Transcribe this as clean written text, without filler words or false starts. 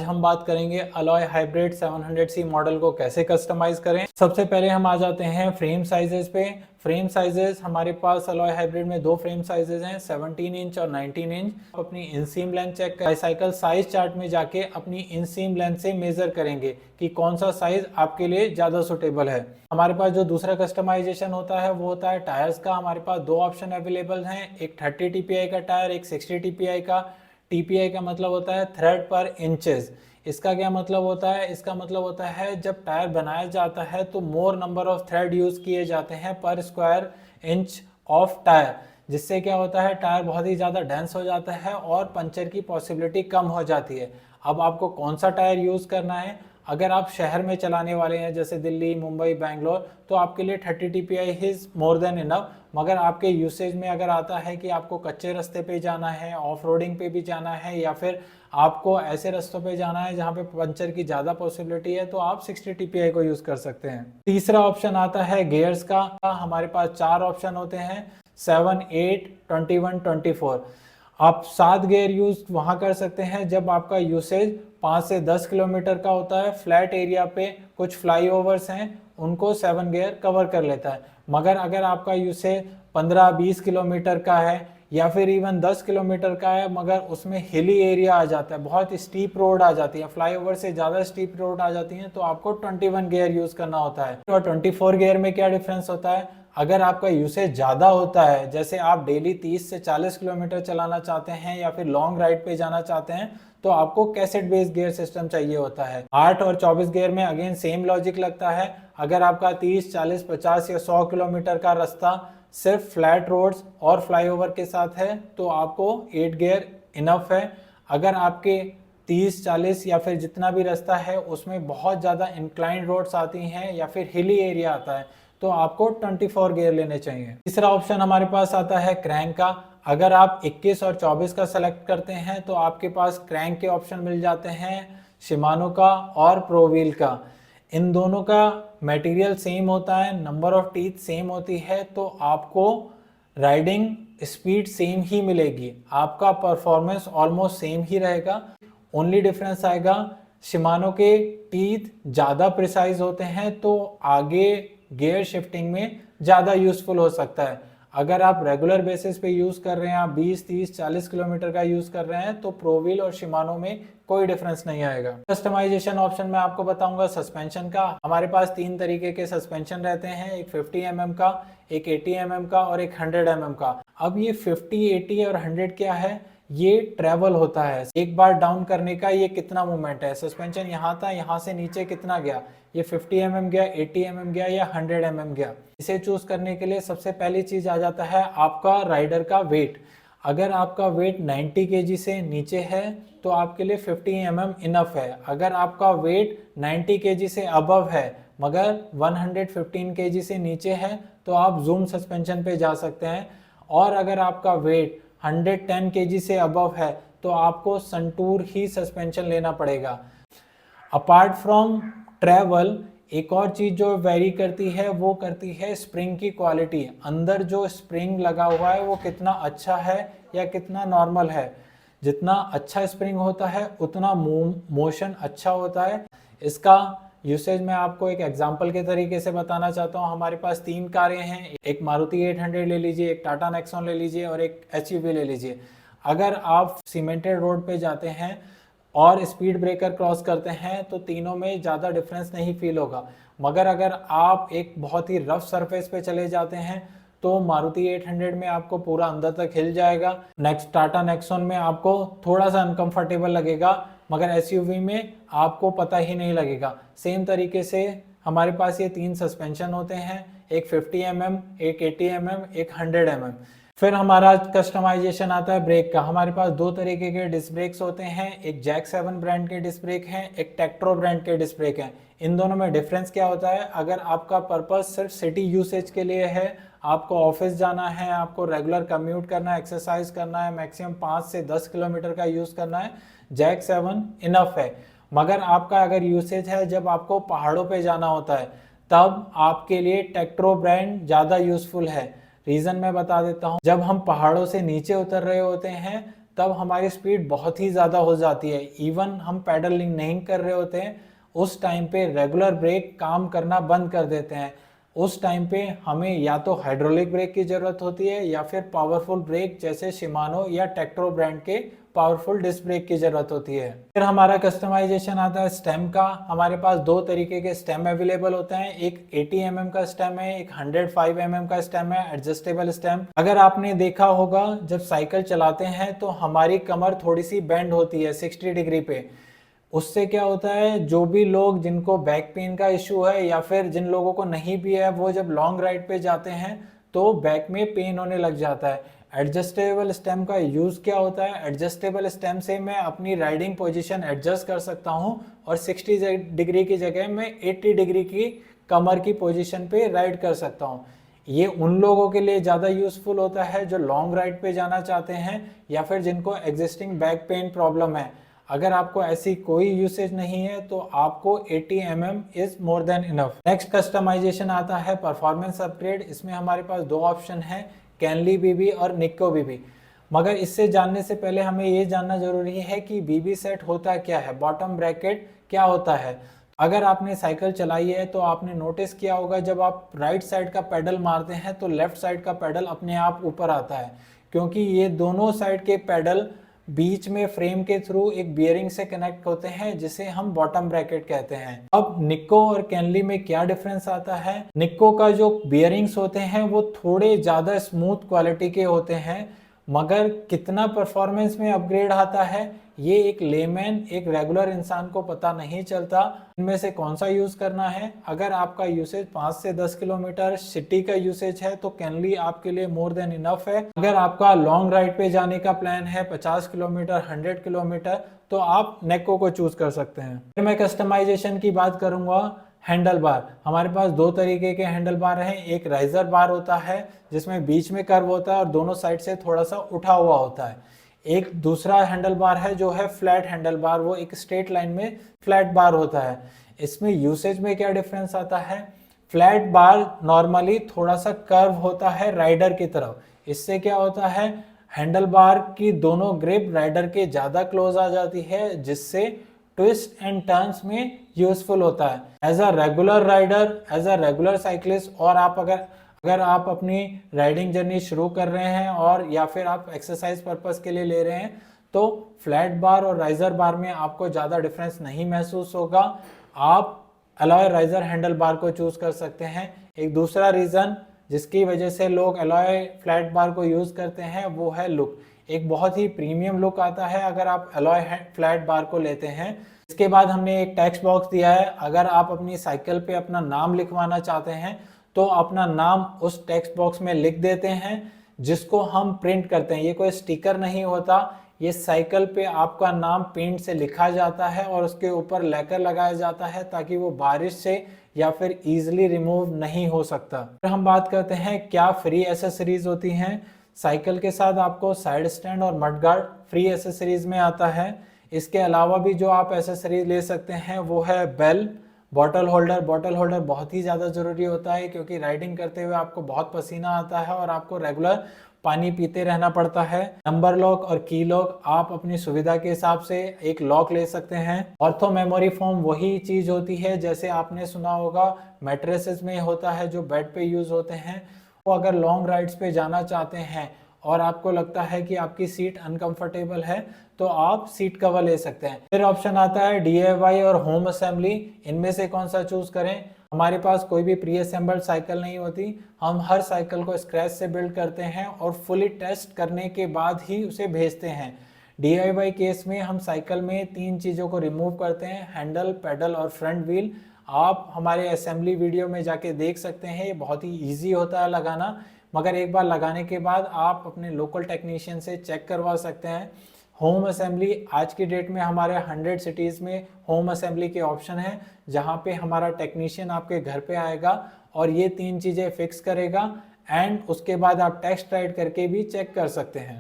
हम बात करेंगे अलॉय हाइब्रिड 700C मॉडल को कैसे कस्टमाइज करें। सबसे पहले हम आ जाते हैं फ्रेम साइजेस पे। फ्रेम साइजेस हमारे पास अलॉय हाइब्रिड में दो फ्रेम साइजेस हैं, 17 इंच और 19 इंच। अपनी इनसीम लेंथ चेक कर साइकिल साइज चार्ट में जाके अपनी इनसीम लेंथ से मेजर करेंगे कि कौन सा साइज आपके लिए ज्यादा सुटेबल है। हमारे पास जो दूसरा कस्टमाइजेशन होता है वो होता है टायर्स का। हमारे पास दो ऑप्शन अवेलेबल हैं, एक 30 TPI का टायर, एक 60 TPI का। TPI का मतलब होता है थ्रेड पर इंचेस। इसका क्या मतलब होता है? इसका मतलब होता है जब टायर बनाया जाता है तो मोर नंबर ऑफ थ्रेड यूज किए जाते हैं पर स्क्वायर इंच ऑफ टायर, जिससे क्या होता है टायर बहुत ही ज़्यादा डेंस हो जाता है और पंचर की पॉसिबिलिटी कम हो जाती है। अब आपको कौन सा टायर यूज़ करना है? अगर आप शहर में चलाने वाले हैं जैसे दिल्ली, मुंबई, बैंगलोर, तो आपके लिए 30 TPI is more than enough. मगर आपके यूसेज में अगर आता है कि आपको कच्चे रास्ते पे जाना है, ऑफ रोडिंग पे भी जाना है, या फिर आपको ऐसे रास्तों पे जाना है जहाँ पे पंचर की ज़्यादा पॉसिबिलिटी है, तो आप 60 TPI को यूज़ कर सकते हैं। तीसरा ऑप्शन आता है गेयर्स का। हमारे पास चार ऑप्शन होते हैं, 7, 8, 21, 24। आप 7 गियर यूज वहां कर सकते हैं जब आपका यूसेज 5 से 10 किलोमीटर का होता है। फ्लैट एरिया पे कुछ फ्लाईओवर्स हैं, उनको 7 गियर कवर कर लेता है। मगर अगर आपका यूसेज 15-20 किलोमीटर का है या फिर इवन 10 किलोमीटर का है, मगर उसमें हिली एरिया आ जाता है, बहुत स्टीप रोड आ जाती है, फ्लाईओवर से ज़्यादा स्टीप रोड आ जाती है, तो आपको 21 गियर यूज करना होता है। और 24 गियर में क्या डिफरेंस होता है? अगर आपका यूसेज ज़्यादा होता है, जैसे आप डेली 30 से 40 किलोमीटर चलाना चाहते हैं या फिर लॉन्ग राइड पे जाना चाहते हैं, तो आपको कैसेट बेस्ड गियर सिस्टम चाहिए होता है। 8 और 24 गियर में अगेन सेम लॉजिक लगता है। अगर आपका 30, 40, 50 या 100 किलोमीटर का रास्ता सिर्फ फ्लैट रोड्स और फ्लाईओवर के साथ है, तो आपको 8 गियर इनफ है। अगर आपके 30, 40 या फिर जितना भी रास्ता है उसमें बहुत ज़्यादा इंक्लाइन रोड्स आती हैं या फिर हिली एरिया आता है, तो आपको 24 गियर लेने चाहिए। तीसरा ऑप्शन हमारे पास आता है क्रैंक का। अगर आप 21 और 24 का सेलेक्ट करते हैं तो आपके पास क्रैंक के ऑप्शन मिल जाते हैं, शिमानो का और प्रोवील का। इन दोनों का मटेरियल सेम होता है, नंबर ऑफ टीथ सेम होती है, तो आपको राइडिंग स्पीड सेम ही मिलेगी, आपका परफॉर्मेंस ऑलमोस्ट सेम ही रहेगा। ओनली डिफरेंस आएगा, शिमानो के टीथ ज़्यादा प्रिसाइज होते हैं तो आगे गियर शिफ्टिंग में ज़्यादा यूजफुल हो सकता है। अगर आप रेगुलर बेसिस पे यूज़ कर रहे हैं, आप 20, 30, 40 किलोमीटर का यूज़ कर रहे हैं, तो प्रोवील और शिमानो में कोई डिफरेंस नहीं आएगा। कस्टमाइजेशन ऑप्शन में आपको बताऊंगा सस्पेंशन का। हमारे पास 3 तरीके के सस्पेंशन रहते हैं, एक 50 mm का, एक 80 mm का और एक 100 mm का। अब ये 50, 80 और 100 क्या है? ये ट्रेवल होता है, एक बार डाउन करने का ये कितना मूवमेंट है। सस्पेंशन यहाँ था, यहाँ से नीचे कितना गया, ये 50 mm गया, 80 mm गया या 100 mm गया। इसे चूज करने के लिए सबसे पहली चीज आ जाता है आपका राइडर का वेट। अगर आपका वेट 90 kg से नीचे है तो आपके लिए 50 mm इनफ है। अगर आपका वेट 90 kg से अबव है मगर 115 kg से नीचे है तो आप जूम सस्पेंशन पे जा सकते हैं। और अगर आपका वेट 110 kg से अबव है तो आपको संटूर ही सस्पेंशन लेना पड़ेगा। अपार्ट फ्रॉम ट्रैवल, एक और चीज जो वेरी करती है वो करती है स्प्रिंग की क्वालिटी। अंदर जो स्प्रिंग लगा हुआ है वो कितना अच्छा है या कितना नॉर्मल है। जितना अच्छा स्प्रिंग होता है उतना मोशन अच्छा होता है। इसका यूसेज मैं आपको एक एग्जांपल के तरीके से बताना चाहता हूँ। हमारे पास 3 कारें हैं, एक मारुति 800 ले लीजिए, एक टाटा नेक्सॉन ले लीजिए और एक एसयूवी ले लीजिए। अगर आप सीमेंटेड रोड पे जाते हैं और स्पीड ब्रेकर क्रॉस करते हैं तो तीनों में ज़्यादा डिफरेंस नहीं फील होगा। मगर अगर आप एक बहुत ही रफ सरफेस पे चले जाते हैं तो मारुति 800 में आपको पूरा अंदर तक हिल जाएगा। नेक्स्ट टाटा नेक्सॉन में आपको थोड़ा सा अनकंफर्टेबल लगेगा, मगर एसयूवी में आपको पता ही नहीं लगेगा। सेम तरीके से हमारे पास ये 3 सस्पेंशन होते हैं, एक 50 mm, एक 80 mm, एक 100 mm। फिर हमारा कस्टमाइजेशन आता है ब्रेक का। हमारे पास 2 तरीके के डिस्क ब्रेक्स होते हैं, एक जैक 7 ब्रांड के डिस्क ब्रेक हैं, एक टेक्ट्रो ब्रांड के डिस्क ब्रेक हैं। इन दोनों में डिफरेंस क्या होता है? अगर आपका पर्पस सिर्फ सिटी यूसेज के लिए है, आपको ऑफिस जाना है, आपको रेगुलर कम्यूट करना है, एक्सरसाइज करना है, मैक्सिमम 5 से 10 किलोमीटर का यूज़ करना है, जैक 7 इनफ है। मगर आपका अगर यूसेज है जब आपको पहाड़ों पे जाना होता है, तब आपके लिए टेक्ट्रो ब्रांड ज़्यादा यूजफुल है। रीज़न मैं बता देता हूँ। जब हम पहाड़ों से नीचे उतर रहे होते हैं तब हमारी स्पीड बहुत ही ज़्यादा हो जाती है। इवन हम पैडलिंग नहीं कर रहे होते हैं, उस टाइम पे रेगुलर ब्रेक काम करना बंद कर देते हैं। उस टाइम पे हमें या तो हाइड्रोलिक ब्रेक की ज़रूरत होती है या फिर पावरफुल ब्रेक जैसे शिमानो या टेक्ट्रो ब्रांड के पावरफुल डिस्क ब्रेक की ज़रूरत होती है। फिर हमारा कस्टमाइजेशन आता है स्टेम का। हमारे पास दो तरीके के स्टेम अवेलेबल होते हैं, एक 80 mm का स्टेम है, एक 105 mm का स्टेम है, एडजस्टेबल स्टेम। अगर आपने देखा होगा जब साइकिल चलाते हैं तो हमारी कमर थोड़ी सी बेंड होती है 60 डिग्री पे। उससे क्या होता है, जो भी लोग जिनको बैक पेन का इशू है या फिर जिन लोगों को नहीं भी है, वो जब लॉन्ग राइड पे जाते हैं तो बैक में पेन होने लग जाता है। एडजस्टेबल स्टेम का यूज़ क्या होता है, एडजस्टेबल स्टेम से मैं अपनी राइडिंग पोजीशन एडजस्ट कर सकता हूं और 60 डिग्री की जगह मैं 80 डिग्री की कमर की पोजीशन पे राइड कर सकता हूं। ये उन लोगों के लिए ज़्यादा यूज़फुल होता है जो लॉन्ग राइड पे जाना चाहते हैं या फिर जिनको एग्जिस्टिंग बैक पेन प्रॉब्लम है। अगर आपको ऐसी कोई यूसेज नहीं है तो आपको 80 mm is more than enough. Next customization आता है परफॉर्मेंस अपग्रेड। इसमें हमारे पास दो ऑप्शन है, कैनली बीबी और निक्को बीबी। मगर इससे जानने से पहले हमें ये जानना जरूरी है कि बीबी सेट होता क्या है, बॉटम ब्रैकेट क्या होता है। अगर आपने साइकिल चलाई है तो आपने नोटिस किया होगा जब आप राइट साइड का पेडल मारते हैं तो लेफ्ट साइड का पेडल अपने आप ऊपर आता है, क्योंकि ये दोनों साइड के पेडल बीच में फ्रेम के थ्रू एक बियरिंग से कनेक्ट होते हैं जिसे हम बॉटम ब्रैकेट कहते हैं। अब निक्को और कैनली में क्या डिफरेंस आता है, निक्को का जो बियरिंग्स होते हैं वो थोड़े ज़्यादा स्मूथ क्वालिटी के होते हैं, मगर कितना परफॉर्मेंस में अपग्रेड आता है ये एक लेमैन, एक रेगुलर इंसान को पता नहीं चलता इनमें से कौन सा यूज़ करना है। अगर आपका यूसेज 5 से 10 किलोमीटर सिटी का यूसेज है तो कैनली आपके लिए मोर देन इनफ है। अगर आपका लॉन्ग राइड पे जाने का प्लान है 50 किलोमीटर 100 किलोमीटर तो आप नेक्को को चूज कर सकते हैं। फिर मैं कस्टमाइजेशन की बात करूंगा। हैंडल बार, हमारे पास दो तरीके के हैंडल बार हैं। एक राइजर बार होता है जिसमें बीच में कर्व होता है और दोनों साइड से थोड़ा सा उठा हुआ होता है। एक दूसरा हैंडल बार है जो है फ्लैट हैंडल बार, वो एक स्ट्रेट लाइन में फ्लैट बार होता है। इसमें यूसेज में क्या डिफरेंस आता है, फ्लैट बार नॉर्मली थोड़ा सा कर्व होता है राइडर की तरफ। इससे क्या होता है, हैंडल बार की दोनों ग्रिप राइडर के ज़्यादा क्लोज आ जाती है जिससे ट्विस्ट एंड टर्न्स में यूजफुल होता है। As a regular rider, as a regular cyclist, और आप अगर आप अपनी राइडिंग जर्नी शुरू कर रहे हैं और या फिर आप एक्सरसाइज पर्पस के लिए ले रहे हैं तो फ्लैट बार और राइजर बार में आपको ज़्यादा डिफरेंस नहीं महसूस होगा। आप अलॉय राइजर हैंडल बार को चूज कर सकते हैं। एक दूसरा रीज़न जिसकी वजह से लोग अलॉय फ्लैट बार को यूज़ करते हैं वो है लुक। एक बहुत ही प्रीमियम लुक आता है अगर आप अलॉय फ्लैट बार को लेते हैं। इसके बाद हमने एक टेक्स्ट बॉक्स दिया है, अगर आप अपनी साइकिल पे अपना नाम लिखवाना चाहते हैं तो अपना नाम उस टेक्स्ट बॉक्स में लिख देते हैं जिसको हम प्रिंट करते हैं। ये कोई स्टिकर नहीं होता, ये साइकिल पे आपका नाम पेंट से लिखा जाता है और उसके ऊपर लैकर लगाया जाता है ताकि वो बारिश से या फिर इजीली रिमूव नहीं हो सकता। फिर हम बात करते हैं क्या फ्री एसेसरीज होती हैं। साइकिल के साथ आपको साइड स्टैंड और मड गार्ड फ्री एसेसरीज में आता है। इसके अलावा भी जो आप एसेसरीज ले सकते हैं वो है bell, bottle holder. Bottle holder बहुत ही ज़्यादा ज़रूरी होता है क्योंकि राइडिंग करते हुए आपको बहुत पसीना आता है और आपको रेगुलर पानी पीते रहना पड़ता है। नंबर लॉक और की लॉक, आप अपनी सुविधा के हिसाब से एक लॉक ले सकते हैं। ऑर्थो मेमोरी फोम वही चीज़ होती है जैसे आपने सुना होगा मैट्रेसेस में होता है जो बेड पे यूज़ होते हैं। वो अगर लॉन्ग राइड्स पे जाना चाहते हैं और आपको लगता है कि आपकी सीट अनकंफर्टेबल है तो आप सीट कवर ले सकते हैं। फिर ऑप्शन आता है DIY और होम असेंबली, इनमें से कौन सा चूज करें। हमारे पास कोई भी प्री असेंबल्ड साइकिल नहीं होती, हम हर साइकिल को स्क्रैच से बिल्ड करते हैं और फुली टेस्ट करने के बाद ही उसे भेजते हैं। DIY केस में हम साइकिल में 3 चीज़ों को रिमूव करते हैं, हैंडल, पेडल और फ्रंट व्हील। आप हमारे असेंबली वीडियो में जाके देख सकते हैं, ये बहुत ही ईजी होता है लगाना, मगर एक बार लगाने के बाद आप अपने लोकल टेक्नीशियन से चेक करवा सकते हैं। होम असेंबली आज की डेट में हमारे 100 सिटीज़ में होम असेंबली के ऑप्शन है जहां पे हमारा टेक्नीशियन आपके घर पे आएगा और ये 3 चीज़ें फिक्स करेगा एंड उसके बाद आप टेस्ट राइड करके भी चेक कर सकते हैं।